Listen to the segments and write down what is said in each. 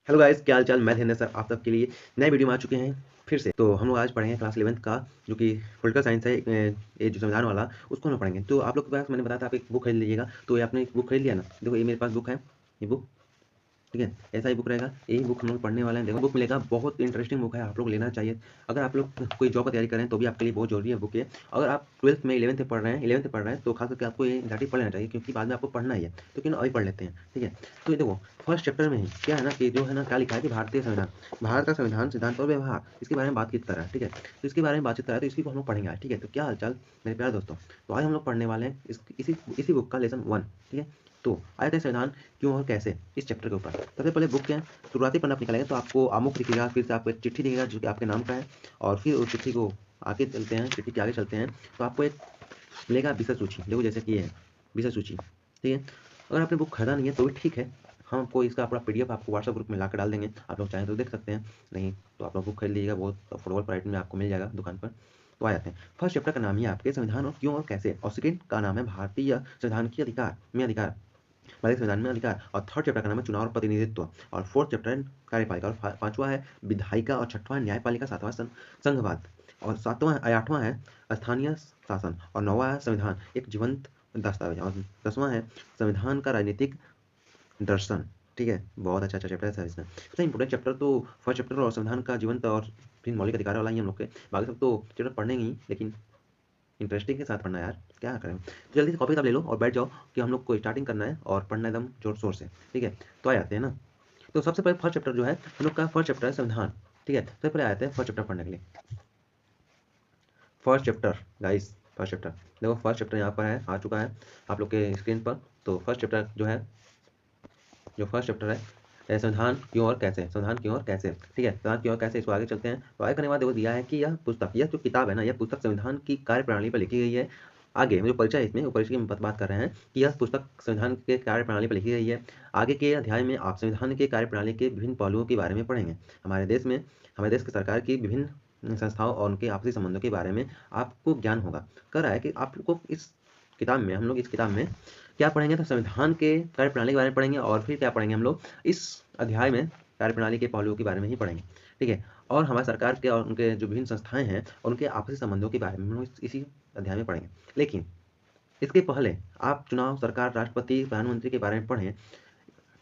Hello guys, क्या हाल चाल। मैं धीरेन्द्र सर आप सबके लिए नए वीडियो में आ चुके हैं फिर से। तो हम लोग आज पढ़ेंगे क्लास 11th का, जो कि पॉलिटिकल साइंस है। ये जो संविधान वाला, उसको हम लोग पढ़ेंगे। तो आप लोग के पास मैंने बताया था आप एक बुक खरीद लीजिएगा। तो ये आपने एक बुक खरीद लिया ना। देखो ये मेरे पास बुक है, ये बुक, ठीक है। ऐसा ही बुक रहेगा, यही बुक हम लोग पढ़ने वाले हैं। देखो बुक मिलेगा, बहुत इंटरेस्टिंग बुक है, आप लोग लेना चाहिए। अगर आप लोग कोई जॉब की तैयारी करें तो भी आपके लिए बहुत जरूरी है बुक ये। अगर आप 12th में 11th में पढ़ रहे हैं, 11th में पढ़ रहे हैं, तो खास करके आपको ये एनसीईआरटी पढ़ लेना चाहिए, क्योंकि बाद में आपको पढ़ना ही है। तो क्यों ना अभी पढ़ लेते हैं, ठीक है। तो ये देखो फर्स्ट चैप्टर में ही क्या है ना, कि जो है ना, क्या लिखा है कि भारतीय संविधान, भारत का संविधान, सिद्धांत और व्यवहार, इसके बारे में बातचीत कर रहा है, ठीक है। तो इसके बारे में बातचीत कर रहा है, तो इसकी को हम लोग पढ़ेंगे आज, ठीक है। तो क्या हालचाल मेरे प्यारे दोस्तों। तो आज हम लोग पढ़ने वाले हैं इसी बुक का लेसन 1, ठीक है। तो आए थे संविधान क्यों और कैसे, इस चैप्टर के ऊपर। सबसे पहले बुक के शुरुआती पन्ना आप निकालेंगे तो आपको आमुख दिखेगा, फिर से आपको एक चिट्ठी दिखेगा जो कि आपके नाम का है। और फिर उस चिट्ठी को आगे चलते हैं, चिट्ठी के आगे चलते हैं तो आपको एक मिलेगा विषय सूची। देखो जैसे कि ये है विषय सूची, ठीक है। अगर आपने बुक खरीदा नहीं है तो भी ठीक है, हम आपको इसका पूरा पीडीएफ आपको व्हाट्सएप ग्रुप में ला कर डाल देंगे। आप लोग चाहें तो देख सकते हैं, नहीं तो आप लोग बुक खरीद लीजिएगा, बहुत अफोर्डेबल प्राइस में आपको मिल जाएगा दुकान पर। तो आ जाते हैं। फर्स्ट चैप्टर का नाम ही आपके संविधान और क्यों और कैसे, और सेकेंड का नाम है भारतीय संविधान की अधिकार, भारतीय संविधान में अधिकार। और थर्ड चैप्टर का नाम है चुनाव और प्रतिनिधित्व। और फोर्थ चैप्टर है कार्यपालिका। और पांचवा है विधायिका। और छठवां है न्यायपालिका। सातवां संघवाद। और आठवां है स्थानीय शासन। और नौवां है संविधान एक जीवंत दस्तावेज। और 10वां है संविधान का राजनीतिक दर्शन, ठीक है। बहुत अच्छा अच्छा चैप्टर है इसमें। सबसे इंपॉर्टेंट चैप्टर तो फर्स्ट चैप्टर और संविधान का जीवंत और फिर मौलिक अधिकार वाला ही हम लोग के। बाकी सब तो चैप्टर पढ़ने ही, लेकिन इंटरेस्टिंग के साथ पढ़ना यार, क्या करें। तो जल्दी से कॉपी किताब ले लो और बैठ जाओ कि हम लोग को स्टार्टिंग करना है और पढ़ना एकदम जोर शोर से, ठीक है। तो आ जाते हैं ना। तो सबसे पहले फर्स्ट चैप्टर जो है हम लोग का, फर्स्ट चैप्टर है संविधान, ठीक है। सबसे पहले आते हैं फर्स्ट चैप्टर पढ़ने के लिए। First chapter guys, first chapter देखो, फर्स्ट चैप्टर यहाँ पर है, आ चुका है आप लोग के स्क्रीन पर। तो फर्स्ट चैप्टर जो है, जो फर्स्ट चैप्टर है संविधान क्यों और कैसे, संविधान क्यों और कैसे, ठीक है। संविधान क्यों और कैसे, इसको आगे चलते हैं। तो आगे करने के बाद देखो दिया है कि यह पुस्तक, यह जो किताब है ना, यह पुस्तक संविधान की कार्यप्रणाली पर लिखी गई है। आगे जो परिचय है, इसमें परिचय की बात कर रहे हैं कि यह पुस्तक संविधान के कार्यप्रणाली पर लिखी गई है। आगे के अध्याय में आप संविधान के कार्यप्रणाली के विभिन्न पहलुओं के बारे में पढ़ेंगे। हमारे देश की सरकार की विभिन्न संस्थाओं और उनके आपसी संबंधों के बारे में आपको ज्ञान होगा। कह रहा है कि आप को इस किताब में, हम लोग इस किताब में क्या पढ़ेंगे, तो संविधान के कार्यप्रणाली के बारे में पढ़ेंगे। और फिर क्या पढ़ेंगे हम लोग इस अध्याय में, कार्यप्रणाली के पहलुओं के बारे में ही पढ़ेंगे, ठीक है। और हमारे सरकार के और उनके जो विभिन्न संस्थाएं हैं उनके आपसी संबंधों के बारे में हम लोग इसी अध्याय में पढ़ेंगे। लेकिन इसके पहले आप चुनाव, सरकार, राष्ट्रपति, प्रधानमंत्री के बारे में पढ़ें।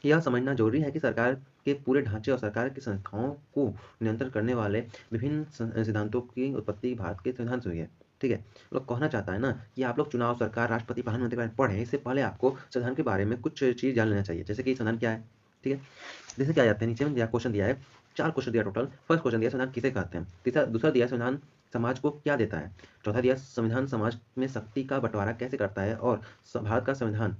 यह समझना जरूरी है कि सरकार के पूरे ढांचे और सरकार की संस्थाओं को नियंत्रण करने वाले विभिन्न सिद्धांतों की उत्पत्ति भारत के संविधान से हुई है, ठीक है। लोग कहना चाहता है ना कि आप लोग चुनाव, सरकार, राष्ट्रपति, प्रधानमंत्री के बारे में पढ़ें, इससे पहले आपको संविधान के बारे में कुछ चीज जान लेना चाहिए। जैसे कि संविधान क्या है, ठीक है। जैसे क्या जाते हैं, नीचे में दिया क्वेश्चन दिया है, 4 क्वेश्चन दिया टोटल। फर्स्ट क्वेश्चन दिया संविधान किसे कहते हैं, तीसरा दूसरा दिया संविधान समाज को क्या देता है, चौथा दिया संविधान समाज में शक्ति का बंटवारा कैसे करता है, और भारत का संविधान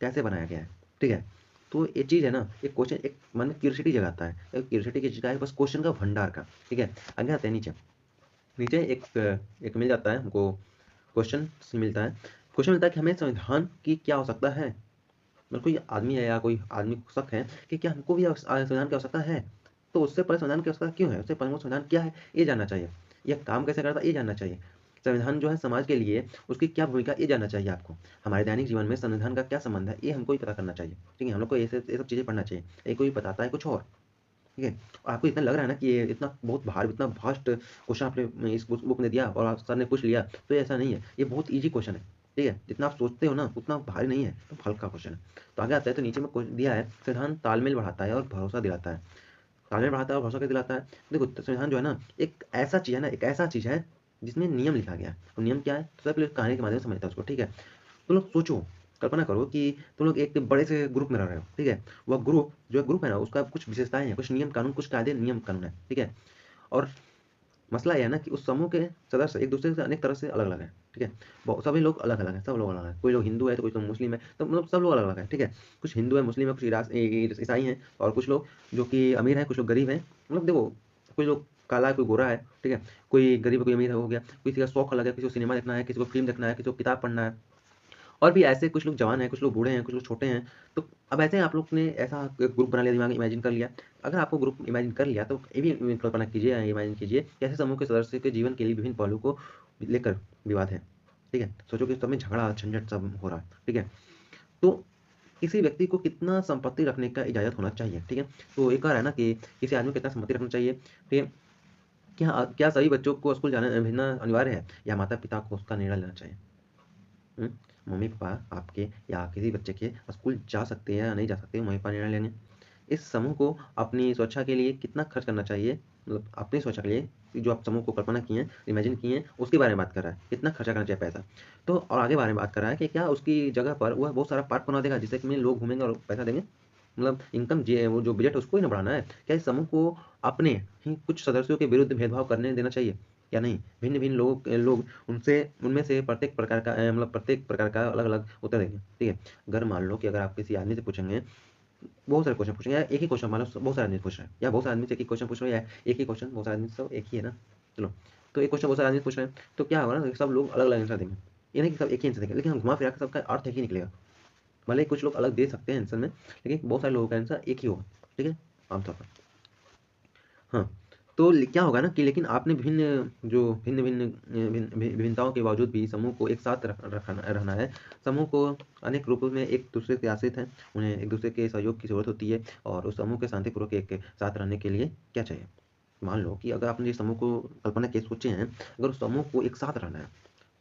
कैसे बनाया गया है, ठीक है। तो ये चीज़ है ना, एक क्वेश्चन एक मन में क्यूरियोसिटी जगाता है, एक क्यूरियोसिटी की जगह है बस क्वेश्चन का भंडार का, ठीक है। आगे आते हैं नीचे। नीचे एक एक मिल जाता है हमको, क्वेश्चन मिलता है। क्वेश्चन मिलता है कि हमें संविधान की क्या आवश्यकता है। मतलब कोई आदमी है या कोई आदमी को शक है कि क्या हमको भी संविधान की आवश्यकता है। तो उससे पहले संविधान की आवश्यकता क्यों है, उससे पहले वो संविधान क्या है ये जानना चाहिए, यह काम कैसे करता है ये जानना चाहिए। संविधान जो है समाज के लिए उसकी क्या भूमिका ये जानना चाहिए आपको। हमारे दैनिक जीवन में संविधान का क्या संबंध है ये हमको ही पता करना चाहिए, ठीक है। हम लोग को ये सब चीज़ें पढ़ना चाहिए। ये कोई बताता है कुछ और, ठीक है। और आपको इतना लग रहा है ना कि ये इतना बहुत भारी, इतना फास्ट क्वेश्चन आपने इस बुक में दिया और आप सर ने पूछ लिया, तो ऐसा नहीं है। ये बहुत ईजी क्वेश्चन है, ठीक है। जितना आप सोचते हो ना उतना भारी नहीं है, तो हल्का क्वेश्चन है। तो आगे आता है, तो नीचे में दिया है संविधान तालमेल बढ़ाता है और भरोसा दिलाता है। तालमेल बढ़ाता है और भरोसा कैसे दिलाता है। देखो संविधान जो है ना, एक ऐसा चीज़ है ना, एक ऐसा चीज़ है जिसमें नियम लिखा गया है। और नियम क्या है, तो सबसे पहले कहानी के माध्यम से समझता है उसको, ठीक है। तुम लोग सोचो, कल्पना करो कि तुम लोग एक बड़े से ग्रुप में रह रहे हो, ठीक है। वह ग्रुप जो ग्रुप है ना, उसका कुछ विशेषताएं हैं, कुछ नियम कानून, कुछ कायदे नियम कानून है, ठीक है। और मसला यह है ना कि उस समूह के सदस्य एक दूसरे से अनेक तरह से अलग अलग है, ठीक है। सभी लोग अलग अलग हैं, सब लोग अलग अलग हैं। कोई लोग हिंदू है तो कोई तो मुस्लिम है, तो मतलब सब लोग अलग अलग हैं, ठीक है। कुछ हिंदू है, मुस्लिम है, कुछ ईसाई हैं, और कुछ लोग जो कि अमीर हैं, कुछ लोग गरीब हैं। मतलब देखो, कुछ लोग काला है, कोई गोरा है, ठीक है। कोई गरीब है, कोई अमीर है, हो गया। किसी का शौक अलग है, किसी को सिनेमा देखना है, किसी को फिल्म देखना है, किसी को किताब पढ़ना है। और भी ऐसे कुछ लोग जवान हैं, कुछ लोग बूढ़े हैं, कुछ लोग छोटे हैं। तो अब ऐसे आप लोग ने ऐसा ग्रुप बना लिया, दिमाग में इमेजिन कर लिया। अगर आपको ग्रुप इमेजिन कर लिया तो ये भी कल्पना कीजिए, इमेजिन कीजिए कि ऐसे समूह के सदस्य के जीवन के लिए विभिन्न पहलू को लेकर विवाद है, ठीक है। सोचो कि सब में झगड़ा झंझट सब हो रहा है, ठीक है। तो किसी व्यक्ति को कितना संपत्ति रखने का इजाज़त होना चाहिए, ठीक है। तो एक और है ना कि किसी आदमी को कितना संपत्ति रखना चाहिए, ठीक है। क्या क्या सभी बच्चों को स्कूल जाना भेजना अनिवार्य है, या माता-पिता को उसका निर्णय लेना चाहिए? मम्मी-पापा आपके या किसी बच्चे के स्कूल जा सकते हैं या नहीं जा सकते, मम्मी-पापा निर्णय लेंगे। इस समूह को अपनी सुरक्षा के लिए कितना खर्च करना चाहिए, मतलब अपनी सुरक्षा के लिए जो आप समूह को कल्पना की है, इमेजिन की है, उसके बारे में बात कर रहा है, कितना खर्चा करना चाहिए पैसा। तो और आगे बारे में बात कर रहा है कि क्या उसकी जगह पर वह बहुत सारा पार्क बना देगा जिससे कि लोग घूमेंगे और पैसा देंगे, मतलब इनकम वो जो बजट उसको ही ना बढ़ाना है। क्या इस समूह को अपने ही कुछ सदस्यों के विरुद्ध भेदभाव करने देना चाहिए या नहीं? भिन्न भिन्न लोग उनसे उनमें से प्रत्येक प्रकार का मतलब प्रत्येक प्रकार का अलग अलग उत्तर देंगे, ठीक है। अगर मान लो कि अगर आप किसी आदमी से पूछेंगे, बहुत सारे क्वेश्चन पूछेंगे, या एक ही क्वेश्चन मान लो बहुत सारे आदमी पूछ रहे हैं, या बहुत सारे आदमी से एक ही क्वेश्चन पूछ रहे हैं, या एक ही क्वेश्चन बहुत सारे आदमी से, एक ही है ना, चलो। तो एक क्वेश्चन बहुत सारे आदमी पूछ रहे हैं, तो क्या होगा ना, सब लोग अलग अलग आंसर देंगे, ये नहीं कि सब एक ही आंसर देंगे, लेकिन हम घुमा फिरा के सबका अर्थ एक ही निकलेगा। भले ही कुछ लोग अलग दे सकते हैं आंसर में, लेकिन बहुत सारे लोगों का आंसर एक ही होगा, ठीक है, आमतौर पर। हाँ, तो क्या होगा ना कि लेकिन आपने विभिन्नताओं के बावजूद भी समूह को एक साथ रहना है। समूह को अनेक रूपों में एक दूसरे से आश्रित है, उन्हें एक दूसरे के सहयोग की जरूरत होती है, और उस समूह के शांतिपूर्वक एक साथ रहने के लिए क्या चाहिए। मान लो कि अगर आपने समूह को कल्पना के सोचे हैं, अगर उस समूह को एक साथ रहना है,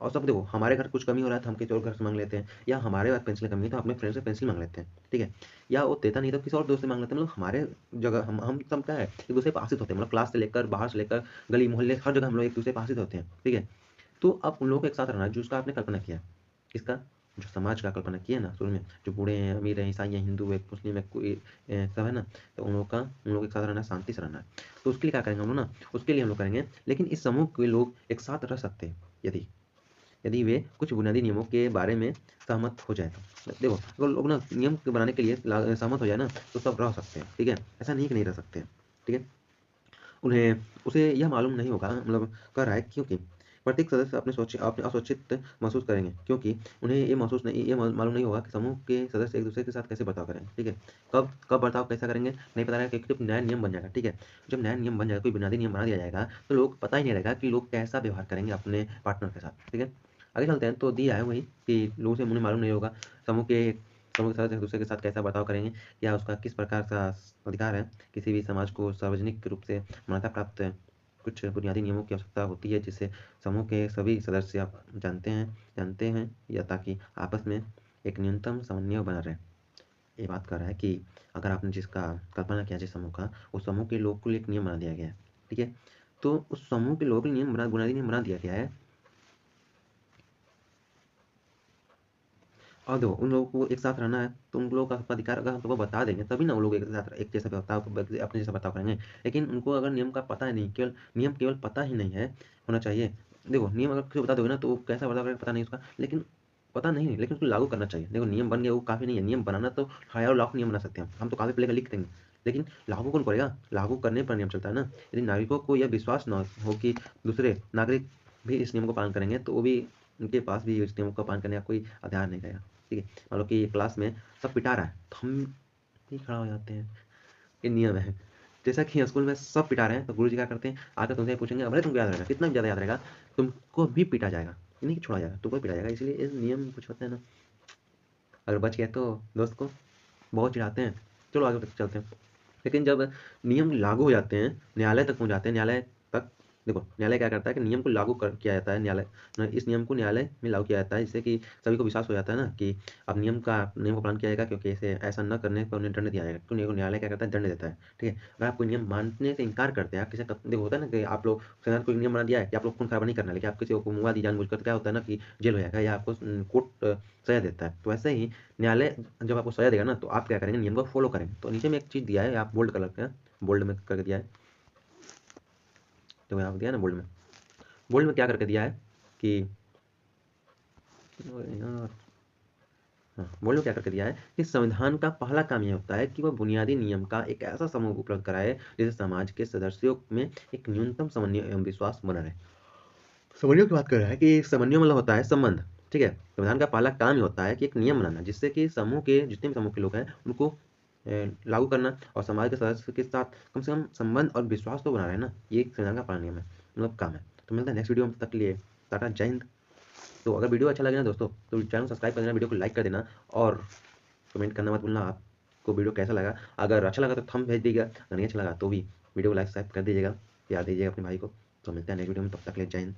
और सब देखो हमारे घर कुछ कमी हो रहा है तो हम किसी और घर से मांग लेते हैं, या हमारे पास पेंसिल की कमी है तो अपने फ्रेंड से पेंसिल मांग लेते हैं, ठीक है। या वो देता नहीं तो किसी और दोस्त से मांग लेते हैं, मतलब हमारे जगह हम सब क्या है, एक दूसरे पे आश्रित होते हैं, मतलब क्लास से लेकर बाहर से लेकर गली मोहल्ले हर जगह हम लोग एक दूसरे पे आश्रित होते हैं, ठीक है। तो अब उन लोगों को एक साथ रहना है जिसका आपने कल्पना किया, किसका, जो समाज का कल्पना किया ना शुरू में, जो बूढ़े हैं, अमीर हैं, ईसाई हैं, हिंदू है, मुस्लिम है, कोई सब है ना, तो उन लोगों के साथ रहना है, शांति से रहना है। तो उसके लिए क्या करेंगे हम लोग ना, उसके लिए हम लोग करेंगे, लेकिन इस समूह के लोग एक साथ रह सकते हैं यदि यदि वे कुछ बुनियादी नियमों के बारे में सहमत हो जाए तो। देखो अगर लोग ना नियम बनाने के लिए सहमत हो जाए ना, तो सब रह सकते हैं, ठीक है, ऐसा नहीं कि नहीं रह सकते हैं, ठीक है। उन्हें उसे यह मालूम नहीं होगा, मतलब कर रहा है, क्योंकि प्रत्येक सदस्य अपने असुरक्षित महसूस करेंगे, क्योंकि उन्हें ये मालूम नहीं होगा कि समूह के सदस्य एक दूसरे के साथ कैसे बर्ताव करेंगे, ठीक है। कब कब बर्ताव कैसा करेंगे नहीं पता रहेगा, क्योंकि जब नया नियम बन जाएगा, ठीक है, जब नया नियम बन जाएगा, कोई बुनियादी नियम बना दिया जाएगा, तो लोग पता ही नहीं रहेगा कि लोग कैसा व्यवहार करेंगे अपने पार्टनर के साथ, ठीक है। आगे चलते हैं, तो दिया है वही कि लोगों से उन्हें मालूम नहीं होगा समूह के समूह के सदस्य एक दूसरे के साथ कैसा बर्ताव करेंगे, या उसका किस प्रकार का अधिकार है। किसी भी समाज को सार्वजनिक रूप से मान्यता प्राप्त कुछ बुनियादी नियमों की आवश्यकता होती है, जिसे समूह के सभी सदस्य आप जानते हैं, या ताकि आपस में एक न्यूनतम समन्वय बना रहे। ये बात कर रहा है कि अगर आपने जिसका कल्पना किया जिस समूह का, उस समूह के लोग को लिए एक नियम बना दिया गया है, ठीक है। तो उस समूह के लोगों के लिए बुनियादी नियम बना दिया गया है, और देखो उन लोगों को एक साथ रहना है, तो उन लोगों का अधिकार अगर हम तुमको बता देंगे तभी ना वो लोग एक साथ एक जैसा बर्ताव अपने जैसा बर्ताव करेंगे। लेकिन उनको अगर नियम का पता ही नहीं, केवल पता ही नहीं है होना चाहिए। देखो नियम अगर किसी को बता दोगे ना, तो वो कैसा बर्ताव करेगा पता नहीं उसका, लेकिन पता नहीं है, लेकिन उसको लागू करना चाहिए। देखो नियम बन गया वो काफ़ी नहीं है, नियम बनाना तो हज़ारों लाख नियम बना सकते हैं हम तो कागज़ पे लेकर लिख देंगे, लेकिन लागू कौन करेगा, लागू करने पर नियम चलता है ना। यदि नागरिकों को यह विश्वास न हो कि दूसरे नागरिक भी इस नियम को पालन करेंगे, तो वो भी उनके पास भी इस नियम का पालन करने का कोई आधार नहीं रहेगा, ठीक है। मान लो कि क्लास में सब पिटा रहा है, तो हम भी खड़ा हो जाते हैं, ये नियम है। जैसा कि स्कूल में सब पिटा रहे हैं, तो गुरुजी क्या करते हैं, आकर तुमसे पूछेंगे, भले तुमको याद रहेगा, कितना भी ज़्यादा याद रहेगा, तुमको भी पिटा जाएगा, ये नहीं कि छोड़ा जाएगा, तुमको भी पिटा जाएगा। इसलिए ये नियम कुछ होते हैं ना, अगर बच गए तो दोस्त को बहुत चिढ़ाते हैं। चलो आगे तक चलते हैं। लेकिन जब नियम लागू हो जाते हैं, न्यायालय तक पहुँच जाते हैं, न्यायालय तक, देखो न्यायालय क्या करता है कि नियम को लागू किया जाता है, इस नियम को न्यायालय में लागू किया जाता है, जिससे कि सभी को विश्वास हो जाता है ना कि अब नियम का पालन किया जाएगा, क्योंकि इसे ऐसा न करने पर उन्हें दंड दिया जाएगा। तो न्यायालय क्या करता है, दंड देता है, ठीक है। अगर आप कोई नियम मानने से इनकार करते हैं, आप किसी देखो होता है ना कि आप लोग संविधान कोई नियम बना दिया है कि आप लोग खून खराबा नहीं करना, लेकिन आप किसी को मुआ दी जानबूझकर, तो क्या होता है ना कि जेल हो जाएगा, या आपको कोर्ट सजा देता है। तो ऐसे ही न्यायालय जब आपको सजा देगा ना, तो आप क्या करेंगे, नियम को फॉलो करेंगे। तो नीचे में एक चीज़ दिया है, आप बोल्ड कलर का बोल्ड में करके दिया है, तो यहाँ दिया ना बोल्ड में क्या करके दिया है कि यार, हाँ, बोल्ड में क्या करके दिया है कि संविधान का पहला काम यह होता है कि वह बुनियादी नियम का एक ऐसा समूह उपलब्ध कराए जिससे समाज के सदस्यों में एक न्यूनतम समन्वय एवं विश्वास बना रहे। समन्वय की बात कर रहा है कि समन्वय मतलब होता है संबंध, ठीक है। संविधान का पहला काम ही होता है कि एक नियम बनाना, जिससे कि समूह के जितने भी समूह के लोग हैं उनको लागू करना, और समाज के सदस्य के साथ कम से कम संबंध और विश्वास तो बना रहे ना, ये एक संविधान का पहला नियम है, मतलब काम है। तो मिलता है नेक्स्ट वीडियो में, तब तक के लिए टाटा, जय हिंद। तो अगर वीडियो अच्छा लगे ना दोस्तों, तो चैनल सब्सक्राइब कर देना, वीडियो को लाइक कर देना, और कमेंट करना मत भूलना आपको वीडियो कैसा लगा। अगर अच्छा लगा तो थंब भेज दीजिएगा, अगर नहीं अच्छा लगा तो भी वीडियो को लाइक सब्सक्राइब कर दीजिएगा, याद दीजिएगा अपने भाई को। तो मिलते हैं नेक्स्ट वीडियो में, तब तक ले जय हिंद।